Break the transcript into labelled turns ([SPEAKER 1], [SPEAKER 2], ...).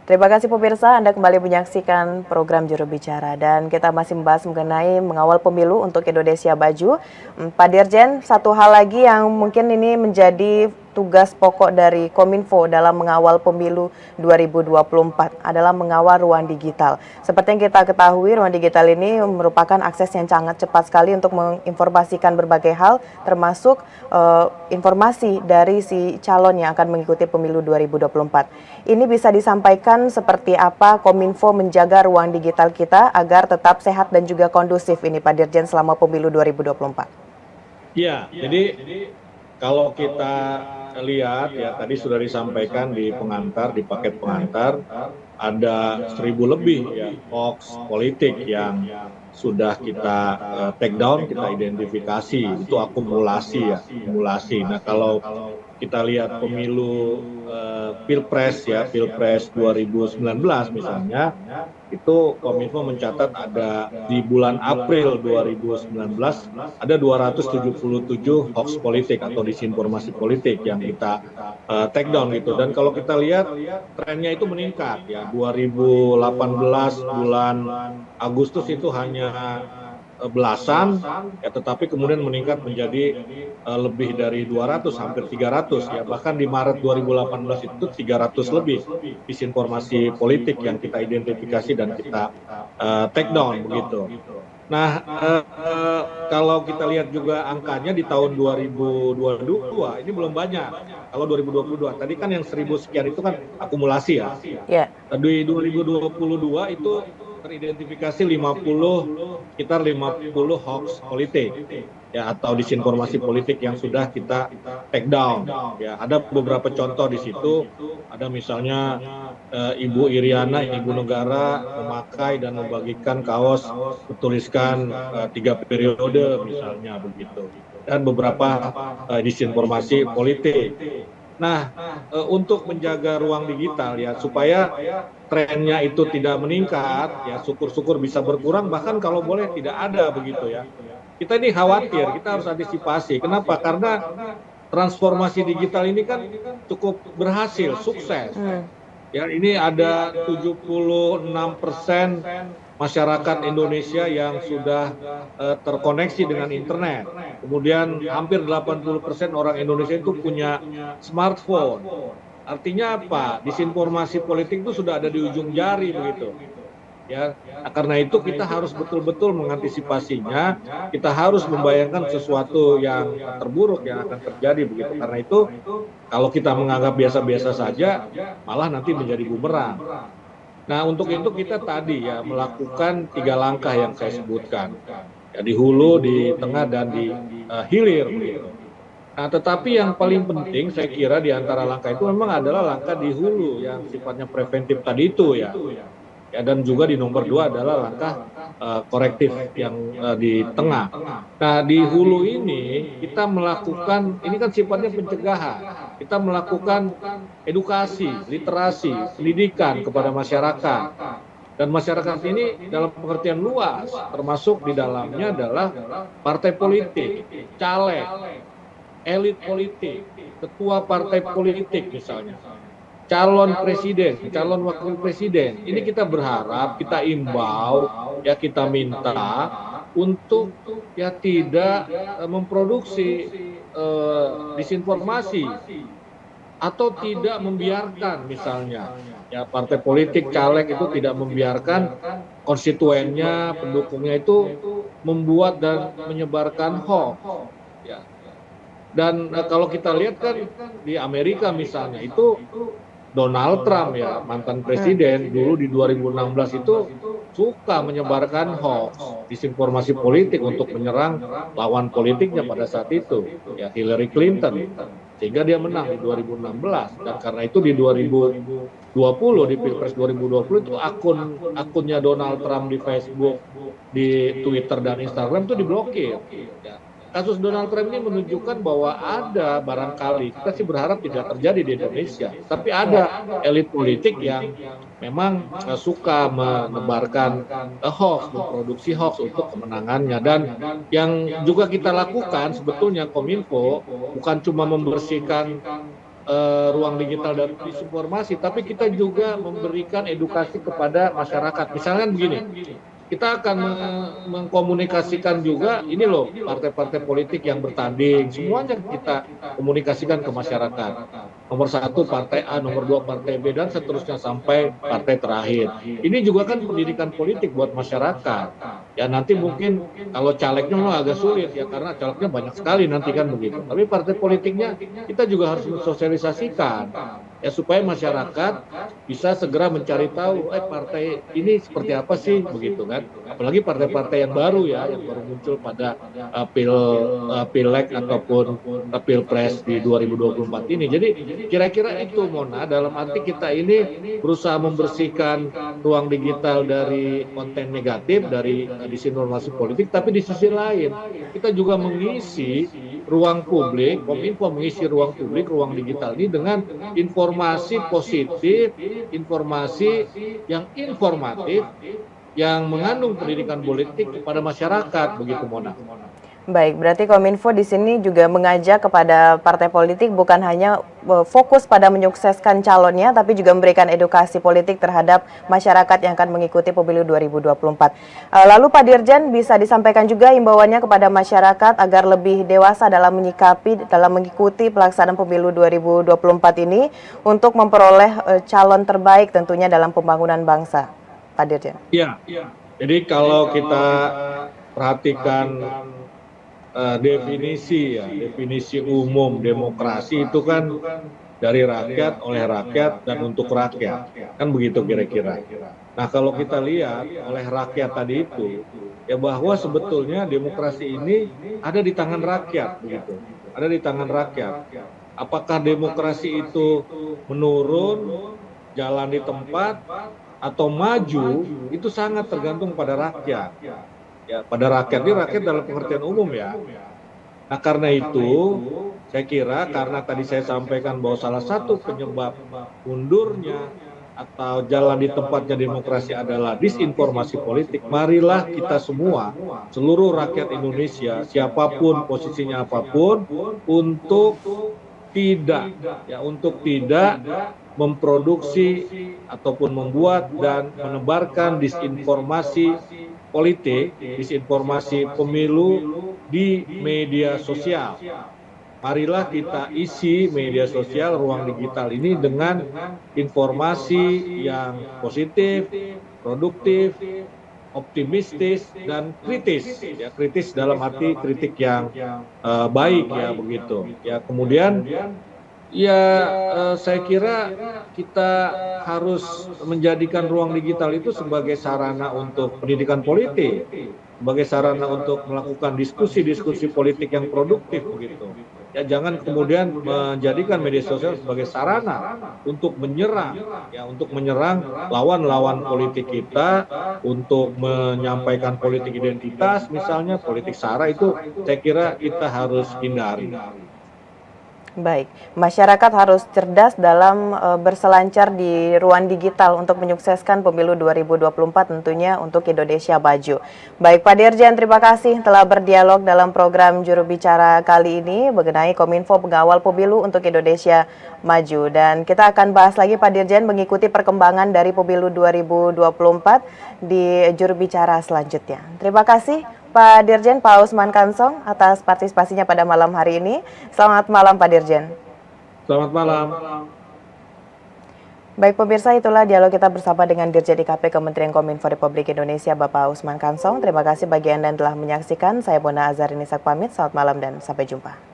[SPEAKER 1] Terima kasih pemirsa, Anda kembali menyaksikan program Juru Bicara dan kita masih membahas mengenai mengawal pemilu untuk Indonesia Maju. Pak Dirjen, satu hal lagi yang mungkin ini menjadi tugas pokok dari Kominfo dalam mengawal pemilu 2024 adalah mengawal ruang digital. Seperti yang kita ketahui, ruang digital ini merupakan akses yang sangat cepat sekali untuk menginformasikan berbagai hal, termasuk informasi dari si calon yang akan mengikuti pemilu 2024. Ini bisa disampaikan seperti apa Kominfo menjaga ruang digital kita agar tetap sehat dan juga kondusif ini Pak Dirjen selama pemilu 2024.
[SPEAKER 2] Ya, jadi kalau kita lihat ya tadi sudah disampaikan di pengantar, di paket pengantar ada 1.000 lebih ya hoax politik yang sudah kita take down, kita identifikasi, itu akumulasi ya, akumulasi. Nah kalau kita lihat pemilu Pilpres ya, Pilpres 2019 misalnya, itu Kominfo mencatat ada di bulan April 2019 ada 277 hoax politik atau disinformasi politik yang kita take down gitu. Dan kalau kita lihat trennya itu meningkat ya, 2018 bulan Agustus itu hanya belasan ya, tetapi kemudian meningkat menjadi lebih dari 200, hampir 300 ya, bahkan di Maret 2018 itu 300 lebih disinformasi politik yang kita identifikasi dan kita take down begitu. Nah, kalau kita lihat juga angkanya di tahun 2022 ini belum banyak. Kalau 2022 tadi kan yang 1.000 sekian itu kan akumulasi ya. Di 2022 itu teridentifikasi sekitar 50 hoax politik ya, atau disinformasi politik yang sudah kita take down ya. Ada beberapa contoh di situ, ada misalnya Ibu Iriana, Ibu Negara memakai dan membagikan kaos bertuliskan 3 periode misalnya begitu, dan beberapa disinformasi politik. Nah, untuk menjaga ruang digital ya supaya trennya itu tidak meningkat ya, syukur-syukur bisa berkurang, bahkan kalau boleh tidak ada begitu ya. Kita ini khawatir, kita harus antisipasi. Kenapa? Karena transformasi digital ini kan cukup berhasil, sukses. Ya, ini ada 76% masyarakat Indonesia yang sudah terkoneksi dengan internet. Kemudian hampir 80% orang Indonesia itu punya smartphone. Artinya apa? Disinformasi politik itu sudah ada di ujung jari begitu. Ya, karena itu kita harus betul-betul mengantisipasinya. Kita harus membayangkan sesuatu yang terburuk yang akan terjadi begitu. Karena itu kalau kita menganggap biasa-biasa saja, malah nanti menjadi bumerang. Nah, untuk itu kita tadi ya melakukan 3 langkah yang saya sebutkan. Ya, di hulu, di tengah, dan di hilir begitu. Nah, tetapi yang paling penting saya kira di antara langkah itu memang adalah langkah di hulu yang sifatnya preventif tadi itu ya. Ya, dan juga di nomor 2 adalah langkah korektif yang di tengah. Nah, di hulu ini kita melakukan, ini kan sifatnya pencegahan. Kita melakukan edukasi, literasi, pendidikan kepada masyarakat. Dan masyarakat ini dalam pengertian luas, termasuk di dalamnya adalah partai politik, caleg, elit politik, ketua partai politik misalnya, calon presiden, calon wakil presiden. Ini kita berharap, kita imbau, ya kita minta untuk ya tidak memproduksi disinformasi atau tidak membiarkan misalnya ya partai politik, caleg itu tidak membiarkan konstituennya, pendukungnya itu membuat dan menyebarkan hoax. Ya. Dan kalau kita lihat kan di Amerika misalnya itu Donald Trump ya, mantan presiden dulu di 2016 itu suka menyebarkan hoax, disinformasi politik untuk menyerang lawan politiknya pada saat itu, ya Hillary Clinton, sehingga dia menang di 2016. Dan karena itu di 2020 di Pilpres 2020 itu akunnya Donald Trump di Facebook, di Twitter dan Instagram itu diblokir. Ya. Kasus Donald Trump ini menunjukkan bahwa ada barangkali, kita sih berharap tidak terjadi di Indonesia, tapi ada elit politik yang memang suka menebarkan hoax, memproduksi hoax untuk kemenangannya. Dan yang juga kita lakukan sebetulnya Kominfo bukan cuma membersihkan ruang digital dan disinformasi, tapi kita juga memberikan edukasi kepada masyarakat. Misalnya begini, kita akan mengkomunikasikan juga ini loh partai-partai politik yang bertanding, semuanya kita komunikasikan ke masyarakat. Nomor satu partai A, nomor dua partai B, dan seterusnya sampai partai terakhir. Ini juga kan pendidikan politik buat masyarakat. Ya nanti mungkin kalau calegnya memang agak sulit ya karena calegnya banyak sekali nanti kan begitu. Tapi partai politiknya kita juga harus mensosialisasikan ya supaya masyarakat bisa segera mencari tahu partai ini seperti apa sih begitu kan. Apalagi partai-partai yang baru ya yang baru muncul pada pileg ataupun pilpres di 2024 ini. Jadi kira-kira itu Mona, dalam arti kita ini berusaha membersihkan ruang digital dari konten negatif, dari disinformasi politik, tapi di sisi lain kita juga mengisi ruang publik, Kominfo mengisi ruang publik, ruang digital ini dengan informasi positif, informasi yang informatif, yang mengandung pendidikan politik kepada masyarakat, begitu Mona.
[SPEAKER 1] Baik, berarti Kominfo di sini juga mengajak kepada partai politik bukan hanya fokus pada menyukseskan calonnya, tapi juga memberikan edukasi politik terhadap masyarakat yang akan mengikuti pemilu 2024. Lalu Pak Dirjen bisa disampaikan juga himbauannya kepada masyarakat agar lebih dewasa dalam mengikuti pelaksanaan pemilu 2024 ini untuk memperoleh calon terbaik tentunya dalam pembangunan bangsa. Pak Dirjen.
[SPEAKER 2] Iya, jadi kalau kita perhatikan definisi umum demokrasi itu kan dari rakyat, oleh rakyat, dan untuk rakyat. Kan begitu kira-kira. Nah kalau kita lihat oleh rakyat tadi itu, ya bahwa sebetulnya demokrasi ini ada di tangan rakyat, begitu. Ada di tangan rakyat. Apakah demokrasi itu menurun, jalan di tempat, atau maju, itu sangat tergantung pada rakyat. Ya, pada rakyat, ini rakyat dalam pengertian umum ya. Nah karena itu, saya kira karena tadi saya sampaikan bahwa salah satu penyebab mundurnya atau jalan di tempatnya demokrasi adalah disinformasi politik, marilah kita semua, seluruh rakyat Indonesia, siapapun posisinya apapun, untuk tidak memproduksi ataupun membuat dan menebarkan disinformasi politik, disinformasi pemilu di media sosial. Marilah kita isi media sosial, ruang digital ini dengan informasi yang positif, produktif, optimistis, dan kritis. Ya, kritis dalam arti kritik yang baik ya begitu. Ya kemudian saya kira kita harus menjadikan ruang digital itu sebagai sarana untuk pendidikan politik, sebagai sarana untuk melakukan diskusi-diskusi politik yang produktif begitu. Ya jangan kemudian menjadikan media sosial sebagai sarana untuk menyerang lawan-lawan politik kita, untuk menyampaikan politik identitas misalnya, politik sara, itu saya kira kita harus hindari.
[SPEAKER 1] Baik, masyarakat harus cerdas dalam berselancar di ruang digital untuk menyukseskan pemilu 2024 tentunya untuk Indonesia Maju. Baik Pak Dirjen, terima kasih telah berdialog dalam program Juru Bicara kali ini mengenai Kominfo mengawal pemilu untuk Indonesia Maju. Dan kita akan bahas lagi Pak Dirjen mengikuti perkembangan dari pemilu 2024 di Juru Bicara selanjutnya. Terima kasih Pak Dirjen, Pak Usman Kansong atas partisipasinya pada malam hari ini. Selamat malam Pak Dirjen.
[SPEAKER 2] Selamat malam.
[SPEAKER 1] Baik pemirsa, itulah dialog kita bersama dengan Dirjen IKP Kementerian Kominfo Republik Indonesia Bapak Usman Kansong. Terima kasih bagi Anda yang telah menyaksikan. Saya Bona Azarini Sak pamit, selamat malam dan sampai jumpa.